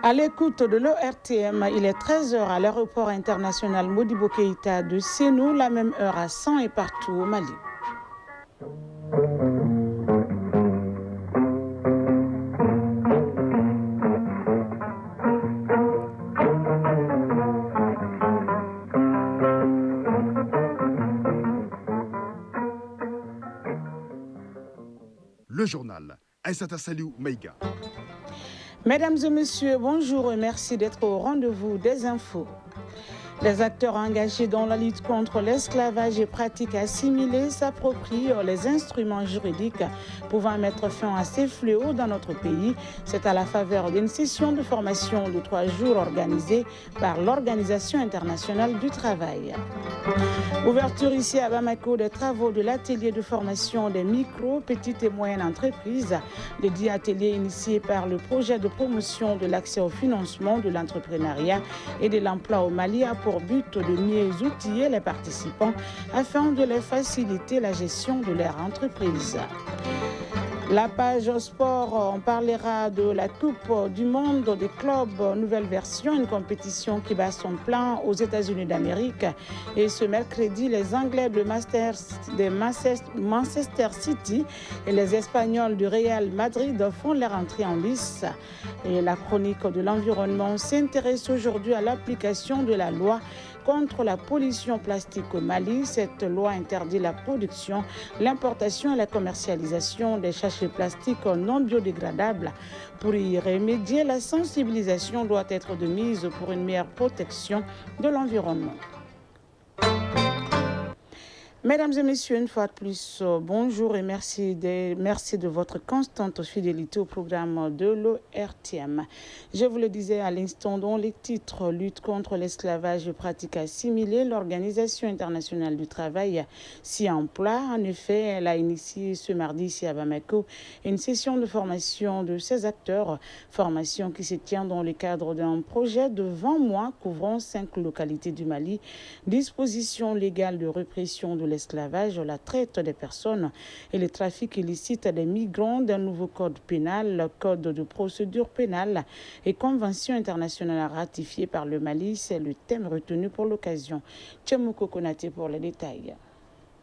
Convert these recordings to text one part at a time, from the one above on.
À l'écoute de l'ORTM, il est 13h à l'aéroport international Modibo Keïta de Sénou, la même heure à 100 et partout au Mali. Le journal. Aïssata Saliou Maïga. Mesdames et messieurs, bonjour et merci d'être au rendez-vous des infos. Les acteurs engagés dans la lutte contre l'esclavage et pratiques assimilées s'approprient les instruments juridiques pouvant mettre fin à ces fléaux dans notre pays. C'est à la faveur d'une session de formation de 3 jours organisée par l'Organisation internationale du travail. Ouverture ici à Bamako des travaux de l'atelier de formation des micro, petites et moyennes entreprises. Le dit atelier initié par le projet de promotion de l'accès au financement de l'entrepreneuriat et de l'emploi au Mali a pour but de mieux outiller les participants afin de les faciliter la gestion de leur entreprise. La page sport, on parlera de la Coupe du Monde des clubs, nouvelle version, une compétition qui bat son plein aux États-Unis d'Amérique. Et ce mercredi, les Anglais de Manchester City et les Espagnols du Real Madrid font leur entrée en lice. Et la chronique de l'environnement s'intéresse aujourd'hui à l'application de la loi contre la pollution plastique au Mali. Cette loi interdit la production, l'importation et la commercialisation des sachets plastiques non biodégradables. Pour y remédier, la sensibilisation doit être de mise pour une meilleure protection de l'environnement. Mesdames et messieurs, une fois de plus, bonjour et merci de votre constante fidélité au programme de l'ORTM. Je vous le disais à l'instant, dont les titres lutte contre l'esclavage et pratiques assimilées, l'Organisation internationale du travail s'y emploie. En effet, elle a initié ce mardi ici à Bamako une session de formation de ses acteurs, formation qui se tient dans le cadre d'un projet de 20 mois couvrant 5 localités du Mali, dispositions légales de répression de l'esclavage, la traite des personnes et le trafic illicite des migrants d'un nouveau code pénal, le code de procédure pénale et convention internationale ratifiée par le Mali. C'est le thème retenu pour l'occasion. Tchemouko Konaté pour les détails.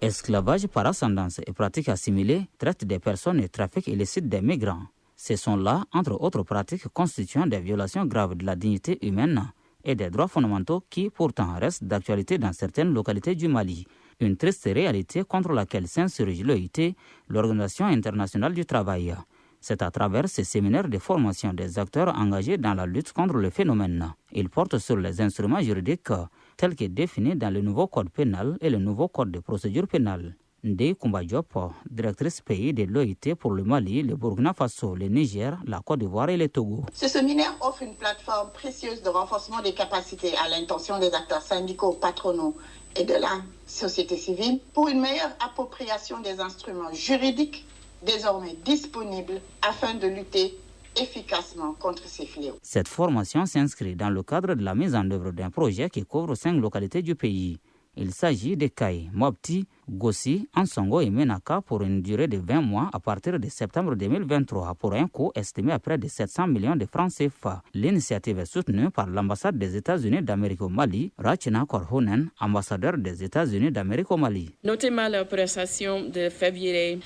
Esclavage par ascendance et pratiques assimilées, traite des personnes et trafic illicite des migrants. Ce sont là, entre autres pratiques constituant des violations graves de la dignité humaine et des droits fondamentaux qui pourtant restent d'actualité dans certaines localités du Mali. Une triste réalité contre laquelle s'insurge l'OIT, l'Organisation internationale du travail. C'est à travers ces séminaires de formation des acteurs engagés dans la lutte contre le phénomène. Ils portent sur les instruments juridiques tels que définis dans le nouveau code pénal et le nouveau code de procédure pénale. Ndeye Koumba Diop, directrice pays de l'OIT pour le Mali, le Burkina Faso, le Niger, la Côte d'Ivoire et le Togo. Ce séminaire offre une plateforme précieuse de renforcement des capacités à l'intention des acteurs syndicaux, patronaux et de la société civile pour une meilleure appropriation des instruments juridiques désormais disponibles afin de lutter efficacement contre ces fléaux. Cette formation s'inscrit dans le cadre de la mise en œuvre d'un projet qui couvre 5 localités du pays. Il s'agit de Kaye, Mopti, Gossi, Ansongo et Menaka pour une durée de 20 mois à partir de septembre 2023 pour un coût estimé à près de 700 millions de francs CFA. L'initiative est soutenue par l'ambassade des États-Unis d'Amérique au Mali, Rachina Korhonen, ambassadeur des États-Unis d'Amérique au Mali. Notamment l'opération de février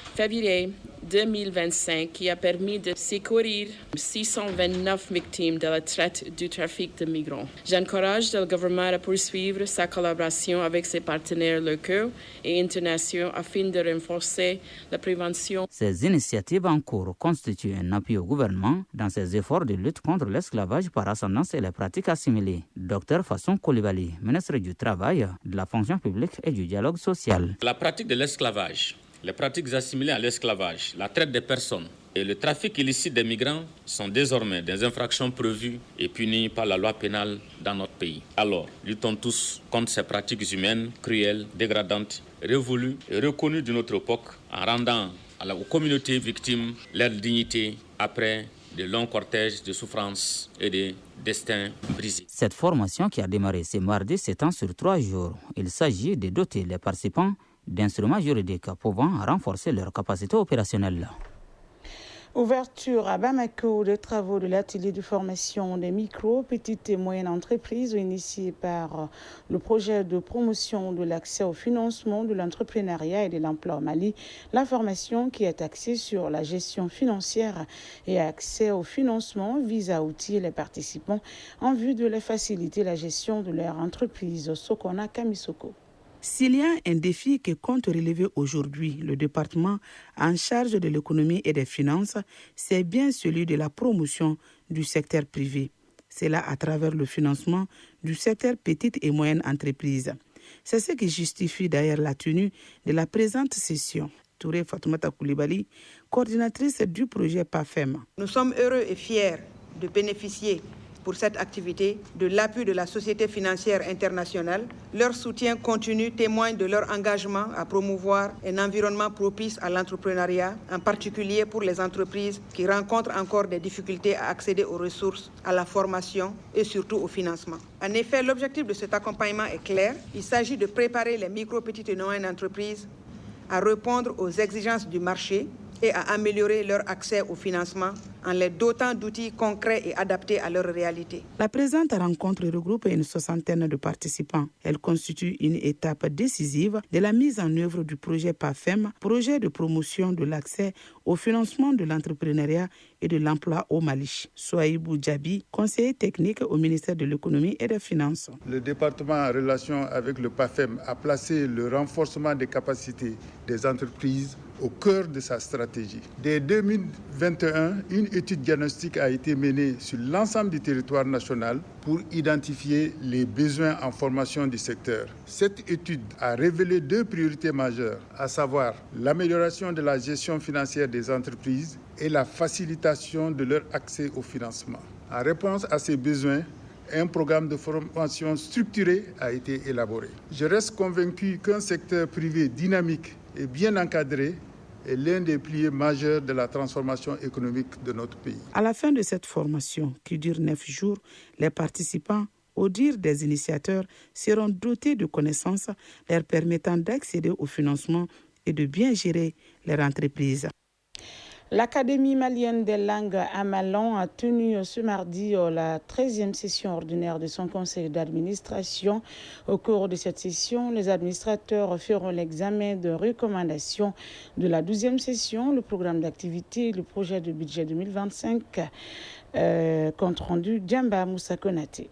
2025 qui a permis de secourir 629 victimes de la traite du trafic de migrants. J'encourage le gouvernement à poursuivre sa collaboration avec ses partenaires locaux et internationaux afin de renforcer la prévention. Ces initiatives en cours constituent un appui au gouvernement dans ses efforts de lutte contre l'esclavage par ascendance et les pratiques assimilées. Dr Fasson Koulibaly, ministre du Travail, de la fonction publique et du dialogue social. La pratique de l'esclavage, les pratiques assimilées à l'esclavage, la traite des personnes et le trafic illicite des migrants sont désormais des infractions prévues et punies par la loi pénale dans notre pays. Alors, luttons tous contre ces pratiques humaines, cruelles, dégradantes, révolues et reconnues de notre époque en rendant aux communautés victimes leur dignité après de longs cortèges de souffrances et de destins brisés. Cette formation qui a démarré ce mardi s'étend sur 3 jours. Il s'agit de doter les participants d'instruments juridiques pouvant renforcer leur capacité opérationnelle. Ouverture à Bamako des travaux de l'atelier de formation des micro, petites et moyennes entreprises initié par le projet de promotion de l'accès au financement de l'entrepreneuriat et de l'emploi au Mali. La formation qui est axée sur la gestion financière et accès au financement vise à outiller les participants en vue de les faciliter la gestion de leur entreprise. Sokona Kamisoko. S'il y a un défi que compte relever aujourd'hui le département en charge de l'économie et des finances, c'est bien celui de la promotion du secteur privé. C'est là à travers le financement du secteur petites et moyennes entreprises. C'est ce qui justifie d'ailleurs la tenue de la présente session. Touré Fatoumata Koulibaly, coordinatrice du projet PAFEM. Nous sommes heureux et fiers de bénéficier pour cette activité de l'appui de la Société financière internationale. Leur soutien continu témoigne de leur engagement à promouvoir un environnement propice à l'entrepreneuriat, en particulier pour les entreprises qui rencontrent encore des difficultés à accéder aux ressources, à la formation et surtout au financement. En effet, l'objectif de cet accompagnement est clair. Il s'agit de préparer les micro, petites et moyennes entreprises à répondre aux exigences du marché et à améliorer leur accès au financement en les dotant d'outils concrets et adaptés à leur réalité. La présente rencontre regroupe une 60aine de participants. Elle constitue une étape décisive de la mise en œuvre du projet PAFEM, projet de promotion de l'accès au financement de l'entrepreneuriat et de l'emploi au Mali. Souaïbou Djabi, conseiller technique au ministère de l'économie et des finances. Le département en relation avec le PAFEM a placé le renforcement des capacités des entreprises au cœur de sa stratégie. Dès 2021, une étude diagnostique a été menée sur l'ensemble du territoire national pour identifier les besoins en formation du secteur. Cette étude a révélé 2 priorités majeures, à savoir l'amélioration de la gestion financière des entreprises et la facilitation de leur accès au financement. En réponse à ces besoins, un programme de formation structuré a été élaboré. Je reste convaincu qu'un secteur privé dynamique et bien encadré est l'un des piliers majeurs de la transformation économique de notre pays. À la fin de cette formation, qui dure 9 jours, les participants, au dire des initiateurs, seront dotés de connaissances leur permettant d'accéder au financement et de bien gérer leur entreprise. L'Académie malienne des langues à Malan a tenu ce mardi la 13e session ordinaire de son conseil d'administration. Au cours de cette session, les administrateurs feront l'examen de recommandation de la 12e session, le programme d'activité et le projet de budget 2025, compte rendu Djamba Moussa Konaté.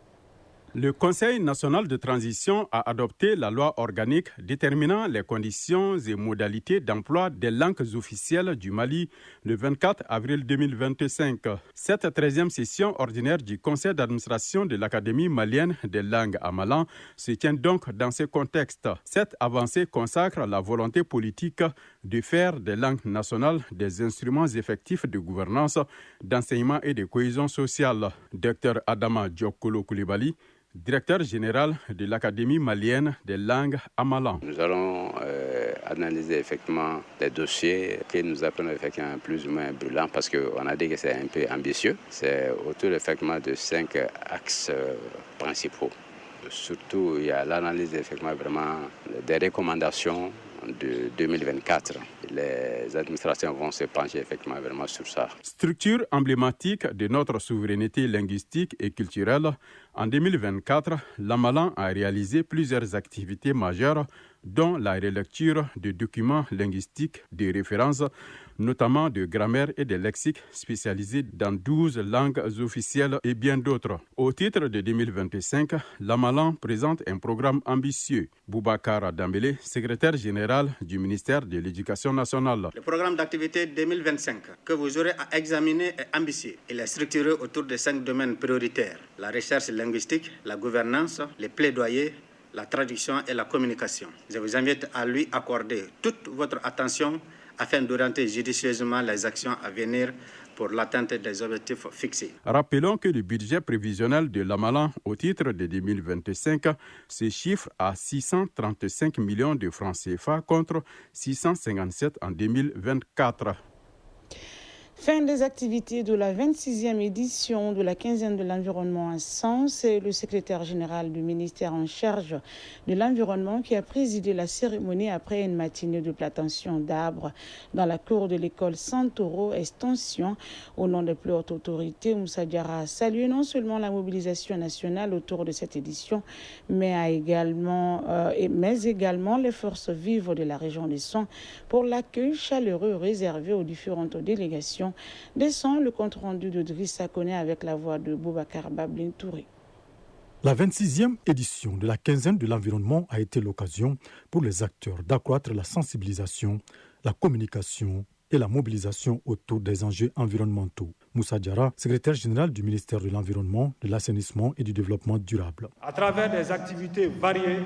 Le Conseil national de transition a adopté la loi organique déterminant les conditions et modalités d'emploi des langues officielles du Mali le 24 avril 2025. Cette 13e session ordinaire du Conseil d'administration de l'Académie malienne des langues à Malan se tient donc dans ce contexte. Cette avancée consacre la volonté politique de faire des langues nationales des instruments effectifs de gouvernance, d'enseignement et de cohésion sociale. Dr Adama Diokolo Koulibaly, directeur général de l'Académie malienne des langues à Malan. Nous allons analyser effectivement les dossiers que nous appelons effectivement plus ou moins brûlants parce qu'on a dit que c'est un peu ambitieux. C'est autour effectivement de 5 axes principaux. Surtout, il y a l'analyse effectivement vraiment des recommandations de 2024. Les administrations vont se pencher effectivement vraiment sur ça. Structure emblématique de notre souveraineté linguistique et culturelle, en 2024, l'Amalan a réalisé plusieurs activités majeures, dont la relecture de documents linguistiques de référence, notamment de grammaire et de lexique spécialisés dans 12 langues officielles et bien d'autres. Au titre de 2025, l'Amalan présente un programme ambitieux. Boubacar Dambélé, secrétaire général du ministère de l'Éducation nationale. Le programme d'activité 2025 que vous aurez à examiner est ambitieux. Il est structuré autour de 5 domaines prioritaires: la recherche linguistique, la gouvernance, les plaidoyers, la traduction et la communication. Je vous invite à lui accorder toute votre attention afin d'orienter judicieusement les actions à venir pour l'atteinte des objectifs fixés. Rappelons que le budget prévisionnel de l'Amalan au titre de 2025 se chiffre à 635 millions de francs CFA contre 657 en 2024. Fin des activités de la 26e édition de la quinzaine de l'environnement à Sens. C'est le secrétaire général du ministère en charge de l'environnement qui a présidé la cérémonie après une matinée de plantation d'arbres dans la cour de l'école Santoro Extension. Au nom des plus hautes autorités, Moussa Diarra a salué non seulement la mobilisation nationale autour de cette édition, mais également les forces vives de la région des Sons pour l'accueil chaleureux réservé aux différentes délégations. Descend le compte-rendu de Drissa Koné avec la voix de Boubacar Bablin Touré. La 26e édition de la quinzaine de l'environnement a été l'occasion pour les acteurs d'accroître la sensibilisation, la communication et la mobilisation autour des enjeux environnementaux. Moussa Diarra, secrétaire général du ministère de l'Environnement, de l'Assainissement et du Développement durable. À travers des activités variées,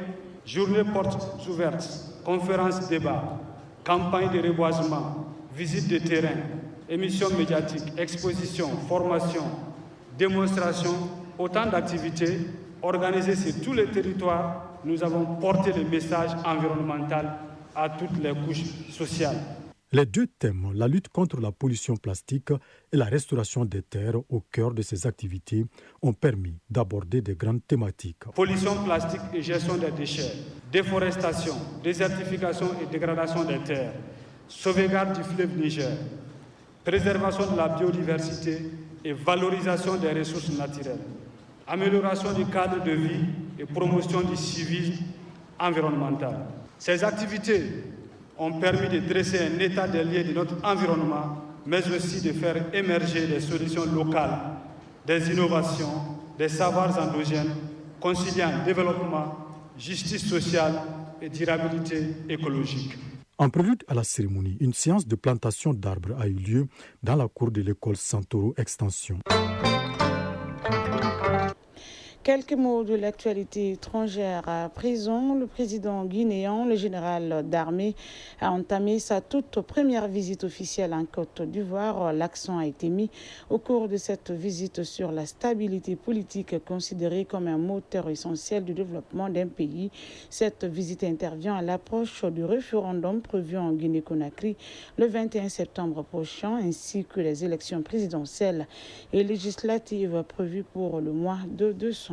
journées portes ouvertes, conférences débats, campagnes de reboisement, visites de terrain, émissions médiatiques, expositions, formations, démonstrations, autant d'activités organisées sur tous les territoires, nous avons porté le message environnemental à toutes les couches sociales. Les deux thèmes, la lutte contre la pollution plastique et la restauration des terres au cœur de ces activités, ont permis d'aborder des grandes thématiques. Pollution plastique et gestion des déchets, déforestation, désertification et dégradation des terres, sauvegarde du fleuve Niger, préservation de la biodiversité et valorisation des ressources naturelles, amélioration du cadre de vie et promotion du civisme environnemental. Ces activités ont permis de dresser un état des lieux de notre environnement, mais aussi de faire émerger des solutions locales, des innovations, des savoirs endogènes, conciliant développement, justice sociale et durabilité écologique. En prélude à la cérémonie, une séance de plantation d'arbres a eu lieu dans la cour de l'école Santoro Extension. Quelques mots de l'actualité étrangère. À présent, le président guinéen, le général d'armée, a entamé sa toute première visite officielle en Côte d'Ivoire. L'accent a été mis au cours de cette visite sur la stabilité politique considérée comme un moteur essentiel du développement d'un pays. Cette visite intervient à l'approche du référendum prévu en Guinée-Conakry le 21 septembre prochain, ainsi que les élections présidentielles et législatives prévues pour le mois de décembre.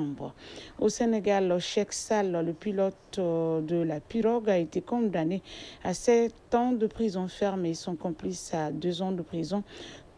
Au Sénégal, Cheikh Sall, le pilote de la pirogue, a été condamné à 7 ans de prison ferme et son complice à 2 ans de prison.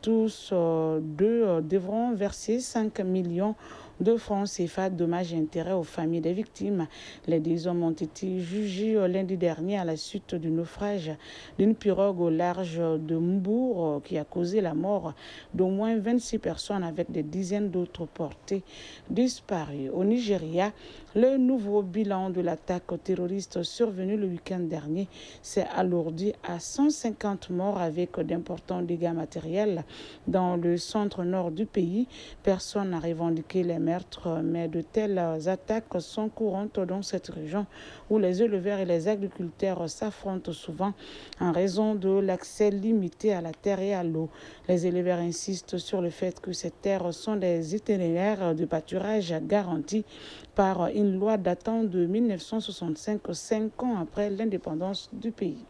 Tous deux devront verser 5 millions de francs CFA, dommages et intérêts aux familles des victimes. Les 2 hommes ont été jugés lundi dernier à la suite du naufrage d'une pirogue au large de Mbour qui a causé la mort d'au moins 26 personnes avec des dizaines d'autres portées disparues. Au Nigeria, le nouveau bilan de l'attaque terroriste survenue le week-end dernier s'est alourdi à 150 morts avec d'importants dégâts matériels dans le centre-nord du pays. Personne n'a revendiqué les meurtres, mais de telles attaques sont courantes dans cette région où les éleveurs et les agriculteurs s'affrontent souvent en raison de l'accès limité à la terre et à l'eau. Les éleveurs insistent sur le fait que ces terres sont des itinéraires de pâturage garantis par une loi datant de 1965, 5 ans après l'indépendance du pays.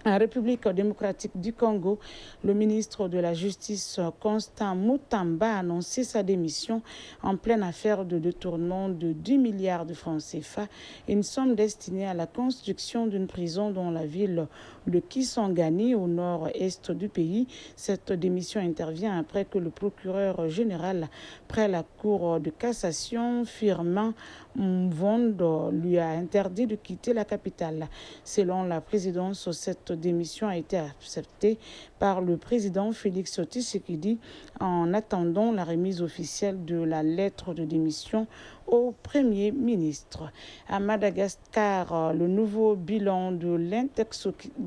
En République démocratique du Congo, le ministre de la Justice, Constant Mutamba, a annoncé sa démission en pleine affaire de détournement de 10 milliards de francs CFA, une somme destinée à la construction d'une prison dans la ville de Kisangani, au nord-est du pays. Cette démission intervient après que le procureur général près la Cour de cassation, Firmin Mvondo, lui a interdit de quitter la capitale. Selon la présidence, cette démission a été acceptée par le président Félix Tshisekedi en attendant la remise officielle de la lettre de démission au Premier ministre. À Madagascar, le nouveau bilan de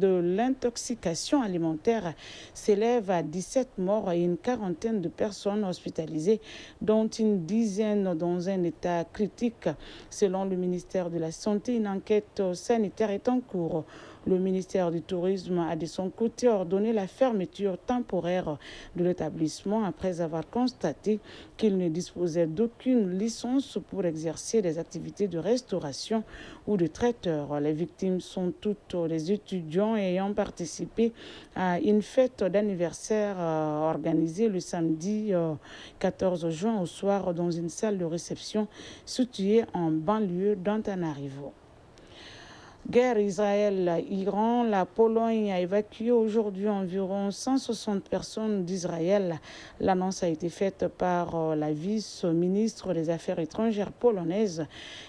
l'intoxication alimentaire s'élève à 17 morts et une quarantaine de personnes hospitalisées, dont une dizaine dans un état critique. Selon le ministère de la Santé, une enquête sanitaire est en cours. Le ministère du Tourisme a de son côté ordonné la fermeture temporaire de l'établissement après avoir constaté qu'il ne disposait d'aucune licence pour exercer des activités de restauration ou de traiteur. Les victimes sont toutes les étudiants ayant participé à une fête d'anniversaire organisée le samedi 14 juin au soir dans une salle de réception située en banlieue d'Antananarivo. Guerre Israël-Iran, la Pologne a évacué aujourd'hui environ 160 personnes d'Israël. L'annonce a été faite par la vice-ministre des Affaires étrangères polonaise.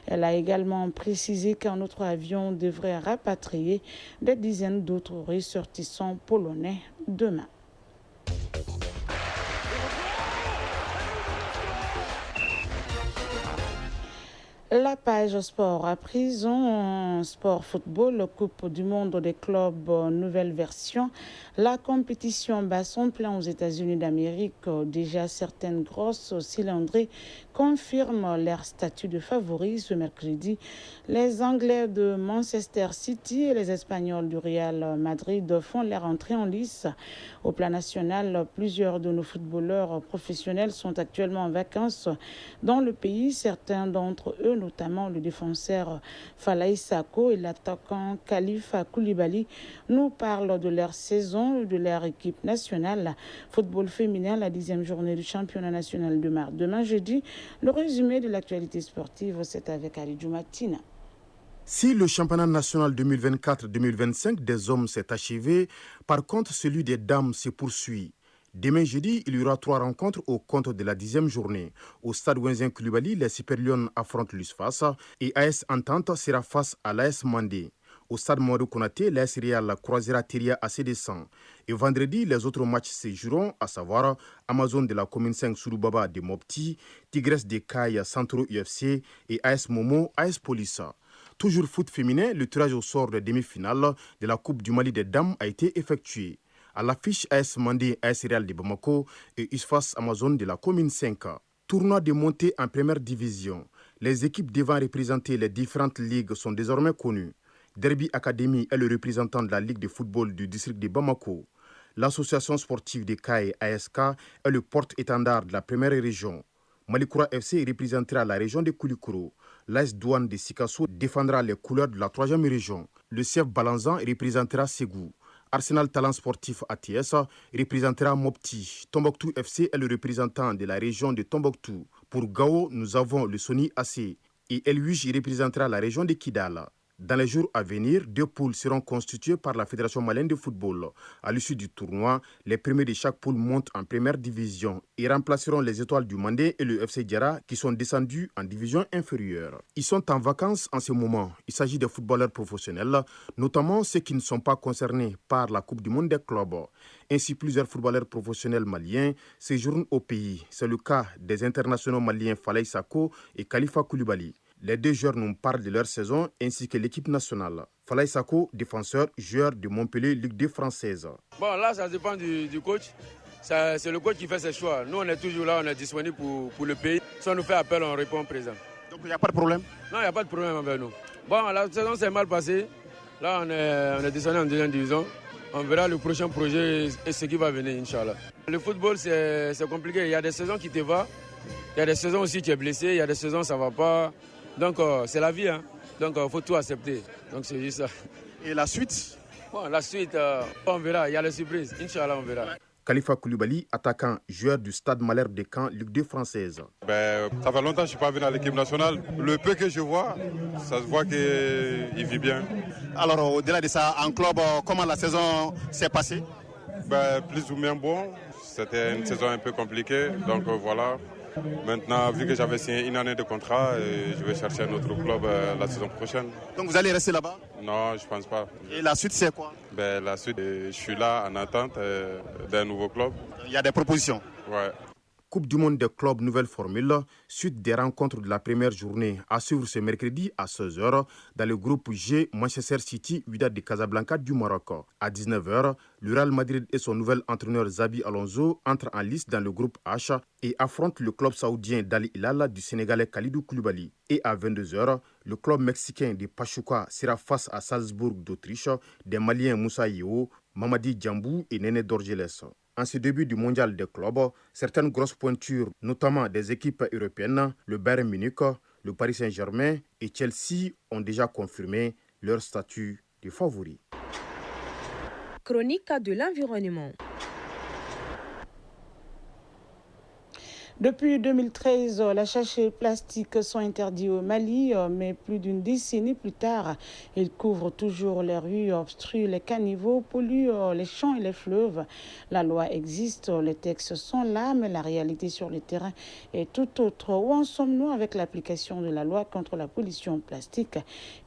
Elle a également précisé qu'un autre avion devrait rapatrier des dizaines d'autres ressortissants polonais demain. La page sport à prison, sport football, Coupe du monde des clubs, nouvelle version. La compétition bat son plein aux États-Unis d'Amérique. Déjà, certaines grosses cylindrées confirment leur statut de favoris ce mercredi. Les Anglais de Manchester City et les Espagnols du Real Madrid font leur entrée en lice. Au plan national, plusieurs de nos footballeurs professionnels sont actuellement en vacances dans le pays. Certains d'entre eux, notamment le défenseur Falaye Sako et l'attaquant Khalifa Koulibaly, nous parlent de leur saison et de leur équipe nationale. Football féminin, la 10e journée du championnat national de mars. Demain jeudi, le résumé de l'actualité sportive, c'est avec Aridjou Matina. Si le championnat national 2024-2025 des hommes s'est achevé, par contre celui des dames se poursuit. Demain jeudi, il y aura 3 rencontres au compte de la 10e journée. Au stade Wenzin Koulibaly, les Super Lions affrontent l'USFAS et AS Entente sera face à l'AS Mandé. Au stade Mamadou Konaté, l'AS Real croisera Teria à CD100. Et vendredi, les autres matchs se joueront, à savoir Amazon de la commune 5 Souroubaba de Mopti, Tigres de Caille Centro UFC et AS Momo, AS Police. Toujours foot féminin, le tirage au sort de demi-finale de la Coupe du Mali des dames a été effectué. À l'affiche AS Mandé, AS Real de Bamako et USFAS Amazon de la commune 5. Tournoi de montée en première division. Les équipes devant représenter les différentes ligues sont désormais connues. Derby Academy est le représentant de la Ligue de football du district de Bamako. L'association sportive de Kaye ASK est le porte-étendard de la première région. Malikoura FC représentera la région de Koulikoro. L'AS Douane de Sikasso défendra les couleurs de la 3e région. Le CF Balanzan représentera Ségou. Arsenal Talent Sportif ATS représentera Mopti. Tombouctou FC est le représentant de la région de Tombouctou. Pour Gao, nous avons le Sony AC et Elwij représentera la région de Kidal. Dans les jours à venir, 2 poules seront constituées par la Fédération malienne de football. À l'issue du tournoi, les premiers de chaque poule montent en première division et remplaceront les Étoiles du Mandé et le FC Diarra qui sont descendus en division inférieure. Ils sont en vacances en ce moment. Il s'agit des footballeurs professionnels, notamment ceux qui ne sont pas concernés par la Coupe du monde des clubs. Ainsi, plusieurs footballeurs professionnels maliens séjournent au pays. C'est le cas des internationaux maliens Falaye Sako et Khalifa Koulibaly. Les 2 joueurs nous parlent de leur saison ainsi que l'équipe nationale. Falaye Sako, défenseur, joueur de Montpellier, Ligue 2 française. Bon, là, ça dépend du coach. C'est le coach qui fait ses choix. Nous, on est toujours là, on est disponible pour le pays. Si on nous fait appel, on répond présent. Donc, il n'y a pas de problème? Non, il n'y a pas de problème avec nous. Bon, la saison s'est mal passée. Là, on est descendu en 2e division. On verra le prochain projet et ce qui va venir, Inch'Allah. Le football, c'est compliqué. Il y a des saisons qui te vont. Il y a des saisons aussi qui es blessé. Il y a des saisons ça ne va pas. Donc, c'est la vie. Hein. Donc, il faut tout accepter. Donc, c'est juste ça. Et la suite? Bon, la suite, on verra. Il y a les surprises. Inch'Allah, on verra. Khalifa Koulibaly, attaquant, joueur du Stade Malherbe de Caen, Ligue 2 française. Ça fait longtemps que je ne suis pas venu à l'équipe nationale. Le peu que je vois, ça se voit qu'il vit bien. Alors, au-delà de ça, en club, comment la saison s'est passée? Plus ou moins bon. C'était une saison un peu compliquée. Donc voilà. Maintenant, vu que j'avais signé une année de contrat, je vais chercher un autre club la saison prochaine. Donc vous allez rester là-bas? Non, je ne pense pas. Et la suite, c'est quoi? La suite, je suis là en attente d'un nouveau club. Il y a des propositions? Ouais. Coupe du monde des clubs nouvelle formule, suite des rencontres de la première journée à suivre ce mercredi à 16h dans le groupe G, Manchester City, Wydad de Casablanca du Maroc. À 19h, le Real Madrid et son nouvel entraîneur Xabi Alonso entrent en lice dans le groupe H et affrontent le club saoudien d'Al Hilal du Sénégalais Khalidou Koulibaly. Et à 22h, le club mexicain de Pachuca sera face à Salzbourg d'Autriche des Maliens Moussa Yeo, Mamadi Djambou et Néné Dorgeles. En ce début du mondial des clubs, certaines grosses pointures, notamment des équipes européennes, le Bayern Munich, le Paris Saint-Germain et Chelsea ont déjà confirmé leur statut de favoris. Chronique de l'environnement. Depuis 2013, les sachets plastiques sont interdits au Mali, mais plus d'une décennie plus tard, ils couvrent toujours les rues, obstruent les caniveaux, polluent les champs et les fleuves. La loi existe, les textes sont là, mais la réalité sur le terrain est tout autre. Où en sommes-nous avec l'application de la loi contre la pollution plastique?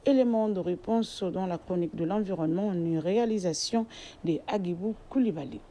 Élément de réponse dans la chronique de l'environnement, une réalisation de Agibou Koulibaly.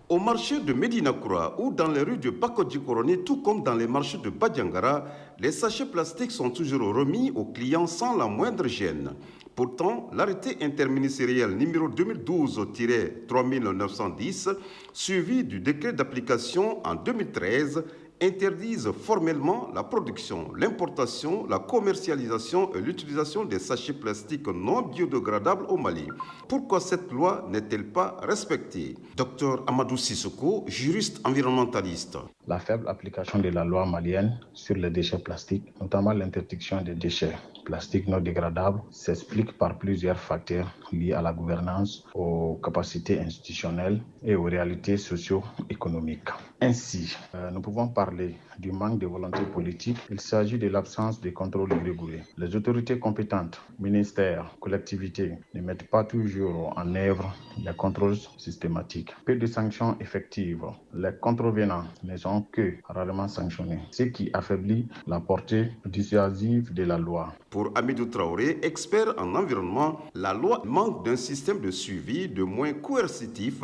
Au marché de Médina Koura ou dans les rues de Bakodji-Koroni, tout comme dans les marchés de Badiangara, les sachets plastiques sont toujours remis aux clients sans la moindre gêne. Pourtant, l'arrêté interministériel numéro 2012-3910, suivi du décret d'application en 2013, interdisent formellement la production, l'importation, la commercialisation et l'utilisation des sachets plastiques non biodégradables au Mali. Pourquoi cette loi n'est-elle pas respectée? Dr Amadou Sissoko, juriste environnementaliste. La faible application de la loi malienne sur les déchets plastiques, notamment l'interdiction des déchets plastiques non dégradables, s'explique par plusieurs facteurs liés à la gouvernance, aux capacités institutionnelles et aux réalités socio-économiques. Ainsi, nous pouvons parler du manque de volonté politique. Il s'agit de l'absence de contrôle rigoureux. Les autorités compétentes, ministères, collectivités, ne mettent pas toujours en œuvre les contrôles systématiques. Peu de sanctions effectives. Les contrevenants ne sont que rarement sanctionnés, ce qui affaiblit la portée dissuasive de la loi. Pour Amidou Traoré, expert en environnement, la loi manque d'un système de suivi, de moyens coercitifs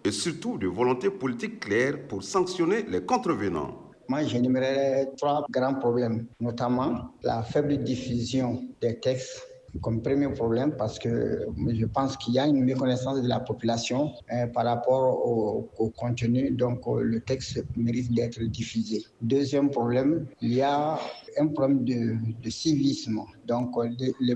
et surtout de volonté politique claire pour sanctionner les contrevenants. Moi, j'énumérerai 3 grands problèmes, notamment la faible diffusion des textes comme premier problème, parce que je pense qu'il y a une méconnaissance de la population par rapport au contenu, donc le texte mérite d'être diffusé. Deuxième problème, il y a un problème de civisme. Donc,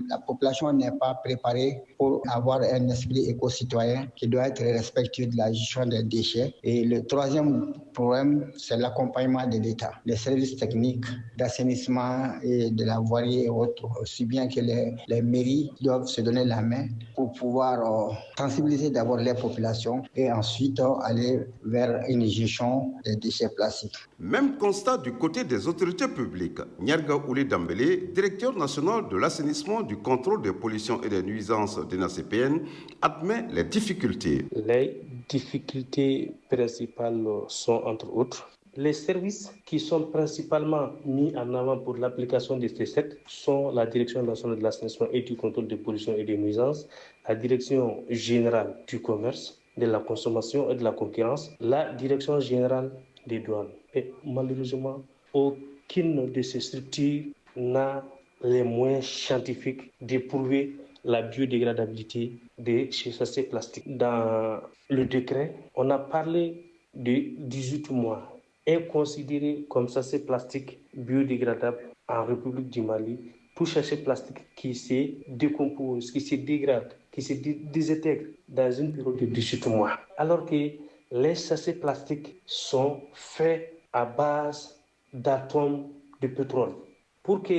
la population n'est pas préparée pour avoir un esprit éco-citoyen qui doit être respectueux de la gestion des déchets. Et le troisième problème, c'est l'accompagnement de l'État. Les services techniques d'assainissement et de la voirie et autres, aussi bien que les mairies doivent se donner la main pour pouvoir sensibiliser d'abord les populations et ensuite aller vers une gestion des déchets plastiques. Même constat du côté des autorités publiques. Nyarga Oulé Dambélé, directeur national de l'assainissement, du contrôle des pollutions et des nuisances de l'ACPN, admet les difficultés. Les difficultés principales sont entre autres les services qui sont principalement mis en avant pour l'application de ces textes sont la Direction nationale de l'assainissement et du contrôle des pollutions et des nuisances, la Direction générale du commerce, de la consommation et de la concurrence, la Direction générale des douanes. Et malheureusement, aucune de ces structures n'a les moyens scientifiques d'éprouver la biodégradabilité des sachets plastiques. Dans le décret, on a parlé de 18 mois. Est considéré comme sachet plastique biodégradable en République du Mali, tout sachet plastique qui se décompose, qui se dégrade, qui se désintègre dans une période de 18 mois. Alors que les sachets plastiques sont faits à base d'atomes de pétrole. Pour que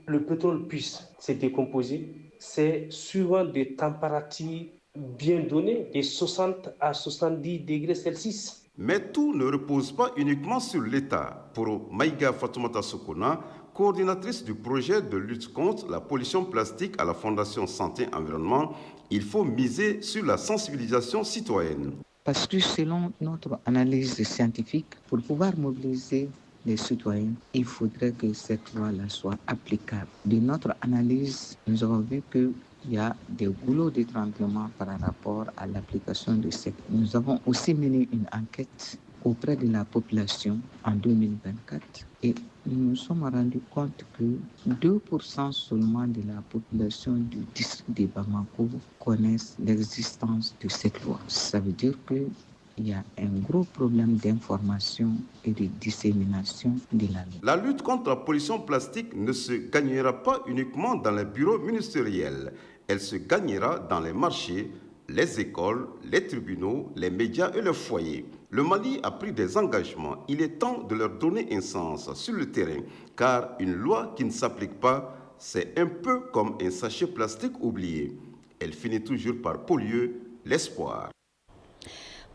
le pétrole puisse se décomposer, c'est suivant des températures bien données, de 60 à 70 degrés Celsius. Mais tout ne repose pas uniquement sur l'État. Pour Maïga Fatoumata Sokona, coordinatrice du projet de lutte contre la pollution plastique à la Fondation Santé Environnement, il faut miser sur la sensibilisation citoyenne. Parce que selon notre analyse scientifique, pour pouvoir mobiliser les citoyens, il faudrait que cette loi-là soit applicable. De notre analyse, nous avons vu qu'il y a des goulots d'étranglement par rapport à l'application de cette. Nous avons aussi mené une enquête auprès de la population en 2024 et nous nous sommes rendus compte que 2% seulement de la population du district de Bamako connaissent l'existence de cette loi. Ça veut dire qu'il y a un gros problème d'information et de dissémination de la loi. La lutte contre la pollution plastique ne se gagnera pas uniquement dans les bureaux ministériels. Elle se gagnera dans les marchés, les écoles, les tribunaux, les médias et les foyers. Le Mali a pris des engagements. Il est temps de leur donner un sens sur le terrain, car une loi qui ne s'applique pas, c'est un peu comme un sachet plastique oublié. Elle finit toujours par polluer l'espoir.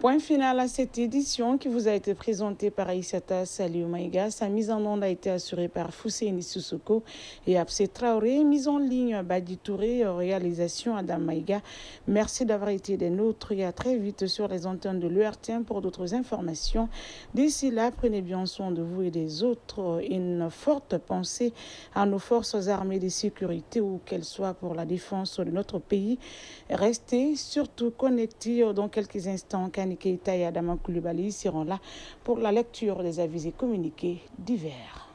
Point final à cette édition qui vous a été présentée par Aïssata Saliou Maïga. Sa mise en onde a été assurée par Fousseini Sissoko et Abse Traoré. Mise en ligne Badi Touré, réalisation Adam Maïga. Merci d'avoir été des nôtres et à très vite sur les antennes de l'URTM pour d'autres informations. D'ici là, prenez bien soin de vous et des autres. Une forte pensée à nos forces armées de sécurité, où qu'elles soient pour la défense de notre pays. Restez surtout connectés dans quelques instants. Keita et Adama Koulibaly seront là pour la lecture des avis et communiqués divers.